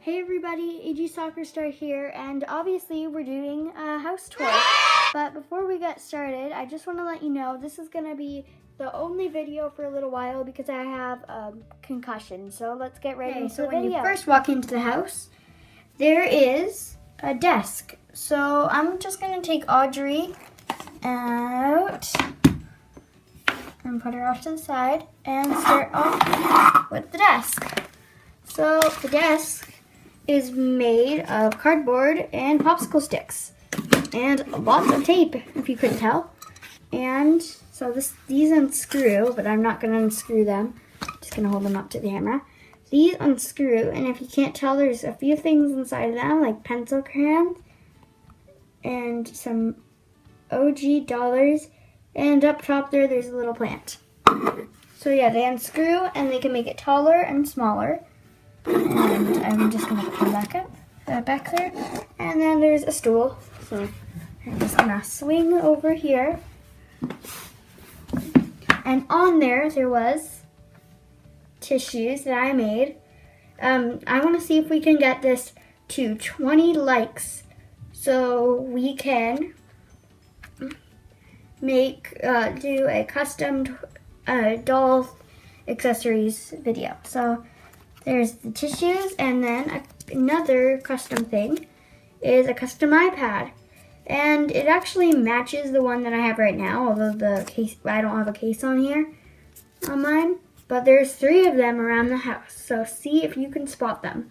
Hey everybody, agsoccerstar here, and obviously we're doing a house tour. But before we get started, I just want to let you know this is going to be the only video for a little while because I have a concussion. So let's get right into the video. So when you first walk into the house, there is a desk. So I'm just going to take Audrey out and put her off to the side and start off with the desk. So the desk is made of cardboard and popsicle sticks and lots of tape, if you couldn't tell. And so these unscrew, but I'm not going to unscrew them. I'm just going to hold them up to the camera. These unscrew, and if you can't tell, there's a few things inside of them, like pencil crayons and some OG dollars. And up top there's a little plant. So yeah, they unscrew and they can make it taller and smaller. And I'm just going to put them back there. And then there's a stool. So I'm just going to swing over here. And on there was tissues that I made. I want to see if we can get this to 20 likes so we can do a custom doll accessories video. So there's the tissues, and then another custom thing is a custom iPad. And it actually matches the one that I have right now, although the case, I don't have a case on here on mine. But there's 3 of them around the house, so see if you can spot them.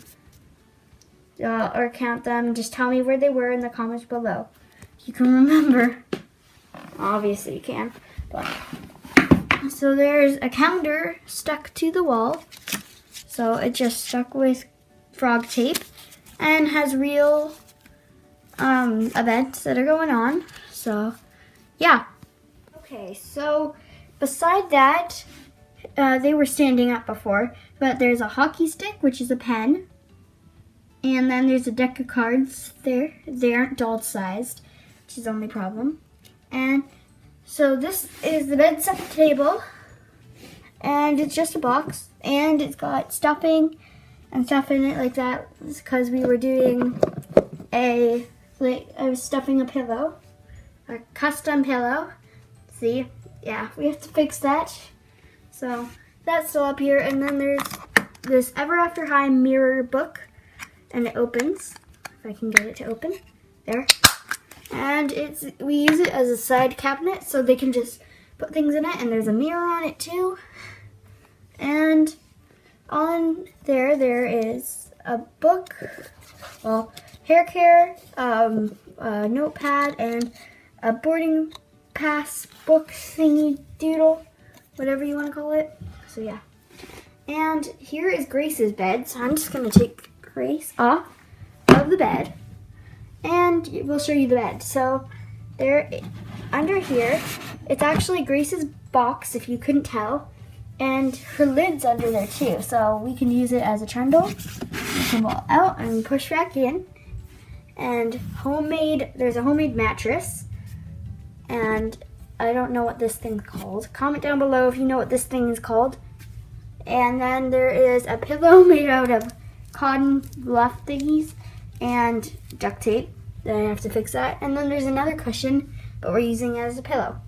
Or count them, just tell me where they were in the comments below. You can remember. Obviously you can. But. So there's a calendar stuck to the wall. So it just stuck with frog tape and has real events that are going on. So yeah. Okay, so beside that, they were standing up before, but there's a hockey stick, which is a pen. And then there's a deck of cards there. They aren't doll sized, which is the only problem. And so this is the bedside table. And it's just a box, and it's got stuffing and stuff in it like that because we were doing I was stuffing a pillow, a custom pillow. See, yeah, we have to fix that. So that's still up here, and then there's this Ever After High mirror book, and it opens. If I can get it to open, there. And we use it as a side cabinet, so they can just put things in it, and there's a mirror on it too. And on there is a book, well, hair care, a notepad, and a boarding pass book thingy doodle, whatever you want to call it. So yeah. And here is Grace's bed. So I'm just going to take Grace off of the bed, and we'll show you the bed. So there, under here, it's actually Grace's box, if you couldn't tell. And her lid's under there too, so we can use it as a trundle. We can pull out and push back in. And there's a homemade mattress. And I don't know what this thing's called. Comment down below if you know what this thing is called. And then there is a pillow made out of cotton fluff thingies and duct tape. Then I have to fix that. And then there's another cushion, but we're using it as a pillow.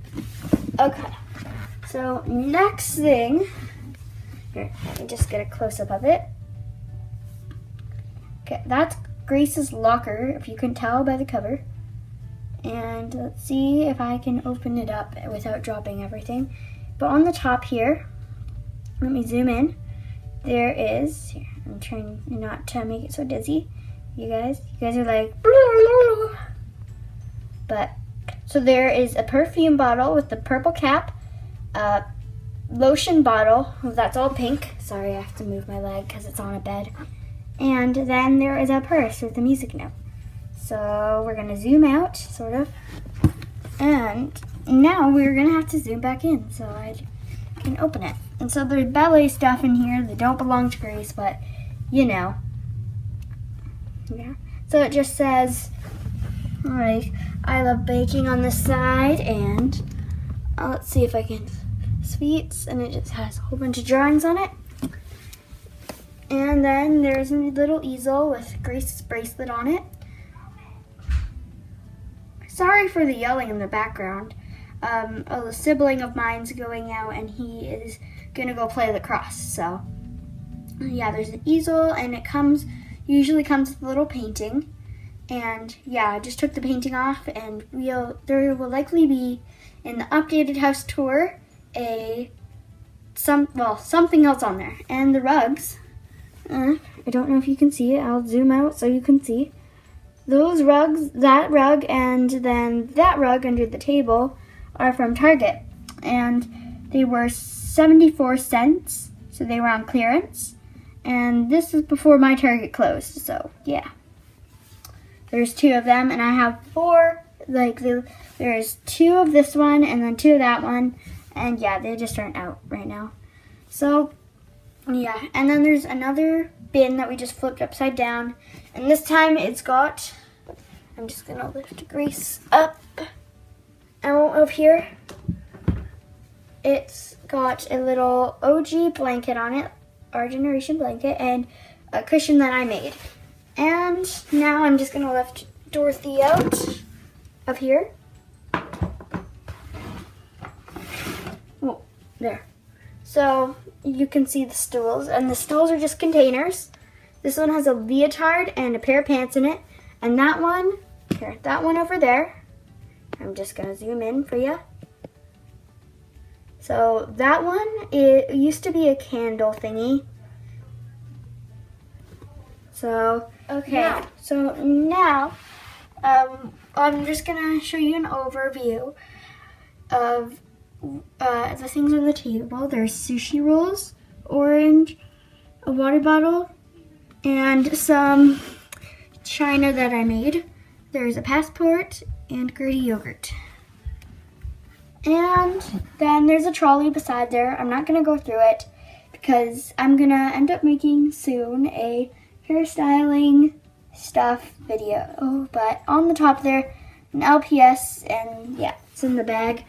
Okay. So next thing, here, let me just get a close-up of it. Okay, that's Grace's locker, if you can tell by the cover. And let's see if I can open it up without dropping everything. But on the top here, let me zoom in. There is, here, I'm trying not to make it so dizzy. You guys are like, blah, blah, blah. But, so there is a perfume bottle with the purple cap. Lotion bottle, that's all pink. Sorry, I have to move my leg because it's on a bed. And then there is a purse with a music note. So we're going to zoom out, sort of. And now we're going to have to zoom back in so I can open it. And so there's ballet stuff in here that don't belong to Grace, but you know. Yeah. So it just says, like, I love baking on this side, and let's see if I can, sweets, and it just has a whole bunch of drawings on it. And then there's a little easel with Grace's bracelet on it. Sorry for the yelling in the background. A sibling of mine's going out and he is gonna go play lacrosse. So yeah, there's an easel and it usually comes with a little painting. And yeah, I just took the painting off, and there will likely be in the updated house tour something else on there. And the rugs, I don't know if you can see it. I'll zoom out so you can see. Those rugs, that rug and then that rug under the table are from Target. And they were 74 cents, so they were on clearance. And this is before my Target closed, so yeah. There's 2 of them, and I have 4, there's 2 of this one and then 2 of that one. And yeah, they just aren't out right now. So yeah, and then there's another bin that we just flipped upside down. And this time I'm just gonna lift Grace up out of here. It's got a little OG blanket on it, our generation blanket, and a cushion that I made. And now I'm just gonna lift Dorothy out of here. Oh, there. So you can see the stools, and the stools are just containers. This one has a leotard and a pair of pants in it. And that one over there, I'm just gonna zoom in for you. So that one, it used to be a candle thingy. So, okay, yeah. So now I'm just gonna show you an overview of the things on the table. There's sushi rolls, orange, a water bottle, and some china that I made. There's a passport and Gertie yogurt. And then there's a trolley beside there. I'm not gonna go through it because I'm gonna end up making soon a hairstyling stuff video. But on the top there, an LPS, and yeah, it's in the bag.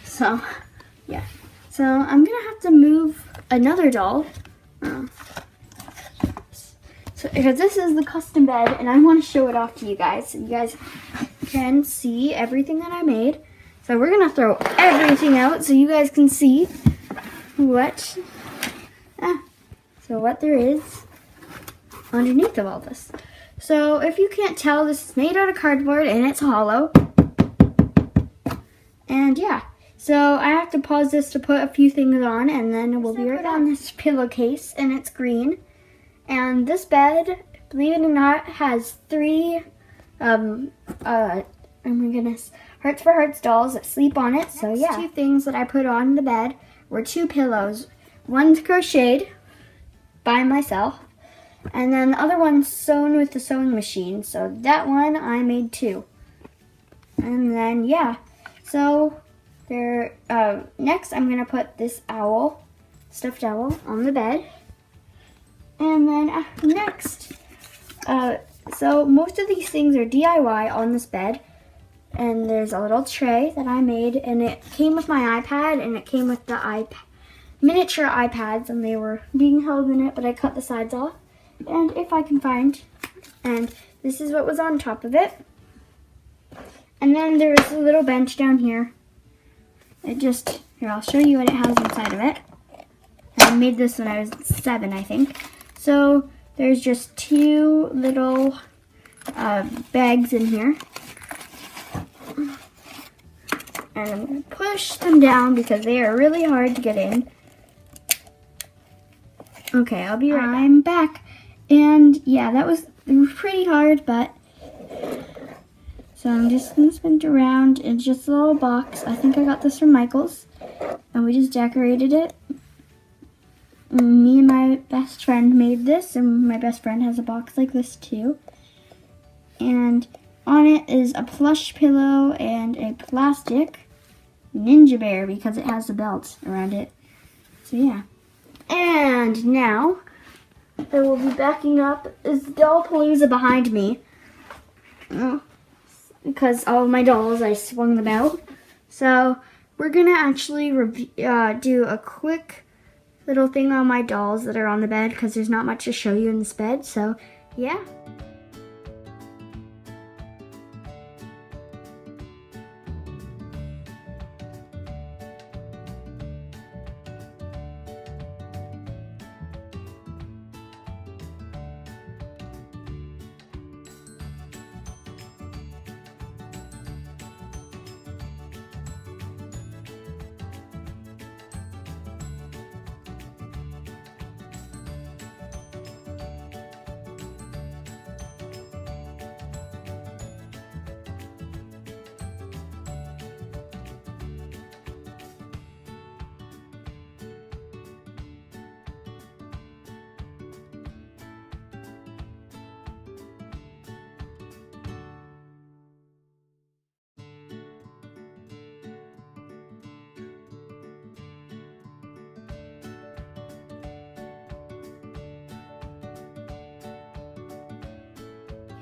So yeah, so I'm gonna have to move another doll. So because this is the custom bed, and I want to show it off to you guys, so you guys can see everything that I made. So we're gonna throw everything out so you guys can see what there is underneath of all this. So if you can't tell, this is made out of cardboard and it's hollow. And yeah, so I have to pause this to put a few things on, and then we'll be right on this pillowcase, and it's green. And this bed, believe it or not, has 3 oh my goodness, Hearts for Hearts dolls that sleep on it. So yeah, 2 things that I put on the bed were 2 pillows. One's crocheted by myself, and then the other one's sewn with the sewing machine. So that one I made too. And then yeah, so there. Next, I'm gonna put this owl, stuffed owl, on the bed. And then next, so most of these things are DIY on this bed. And there's a little tray that I made, and it came with my iPad, and it came with the miniature iPads, and they were being held in it, but I cut the sides off. And if I can find, and this is what was on top of it. And then there was a little bench down here. Here, I'll show you what it has inside of it. I made this when I was 7, I think. So there's just 2 little bags in here. And I'm going to push them down because they are really hard to get in. Okay, I'll be right back. I'm back. And yeah, it was pretty hard, but... So I'm just going to spin it around. It's just a little box. I think I got this from Michael's. And we just decorated it. Me and my best friend made this, and my best friend has a box like this too. And on it is a plush pillow and a plastic ninja bear because it has a belt around it. So yeah. And now I will be backing up. Is Dollpalooza behind me? Because all of my dolls, I swung them out. So we're gonna actually do a quick little thing on my dolls that are on the bed because there's not much to show you in this bed. So yeah.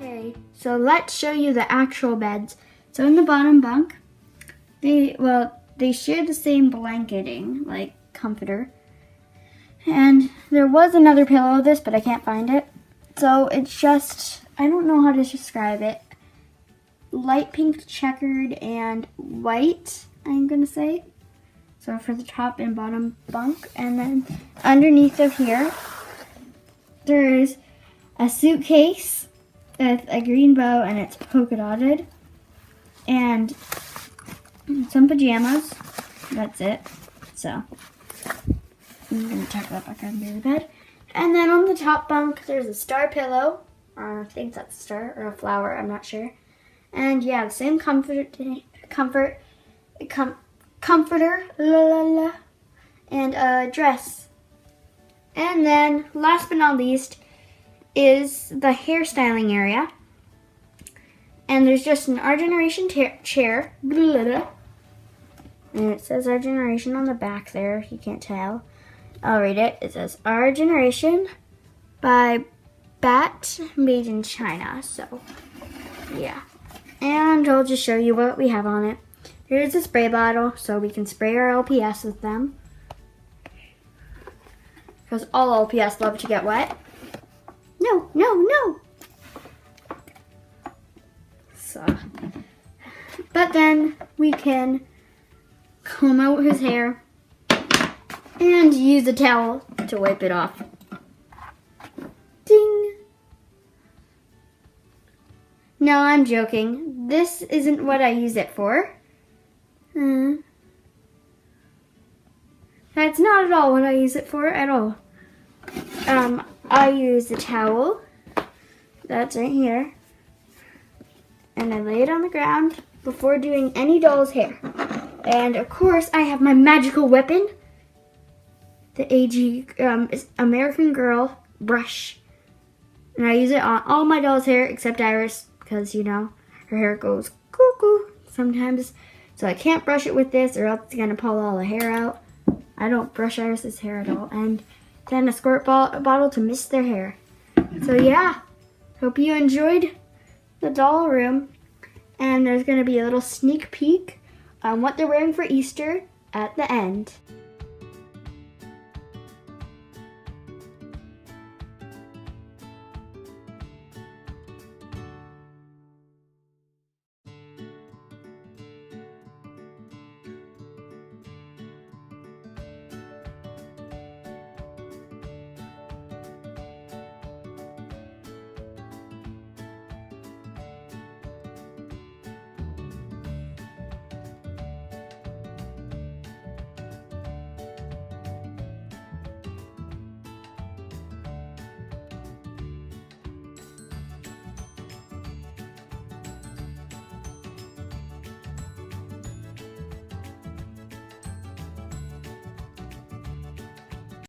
Okay, so let's show you the actual beds. So in the bottom bunk, they share the same blanketing, like comforter. And there was another pillow of this, but I can't find it. So it's just, I don't know how to describe it. Light pink checkered and white, I'm gonna say. So for the top and bottom bunk. And then underneath of here, there is a suitcase with a green bow and it's polka dotted. And some pajamas. That's it. So I'm gonna tuck that back under the bed. And then on the top bunk, there's a star pillow. I think that's a star or a flower, I'm not sure. And yeah, the same comforter, and a dress. And then, last but not least, is the hairstyling area. And there's just an Our Generation chair. And it says Our Generation on the back there, if you can't tell. I'll read it. It says Our Generation by Bat, made in China. So, yeah. And I'll just show you what we have on it. Here's a spray bottle, so we can spray our LPS with them. Because all LPS love to get wet. No, no, no! So, but then we can comb out his hair and use a towel to wipe it off. Ding! No, I'm joking. This isn't what I use it for. That's not at all what I use it for at all. I use the towel. That's right here. And I lay it on the ground before doing any doll's hair. And of course, I have my magical weapon. The AG American Girl brush. And I use it on all my doll's hair except Iris. Because, you know, her hair goes cuckoo sometimes. So I can't brush it with this or else it's going to pull all the hair out. I don't brush Iris's hair at all. And then a squirt bottle to mist their hair. So yeah, hope you enjoyed the doll room. And there's going to be a little sneak peek on what they're wearing for Easter at the end.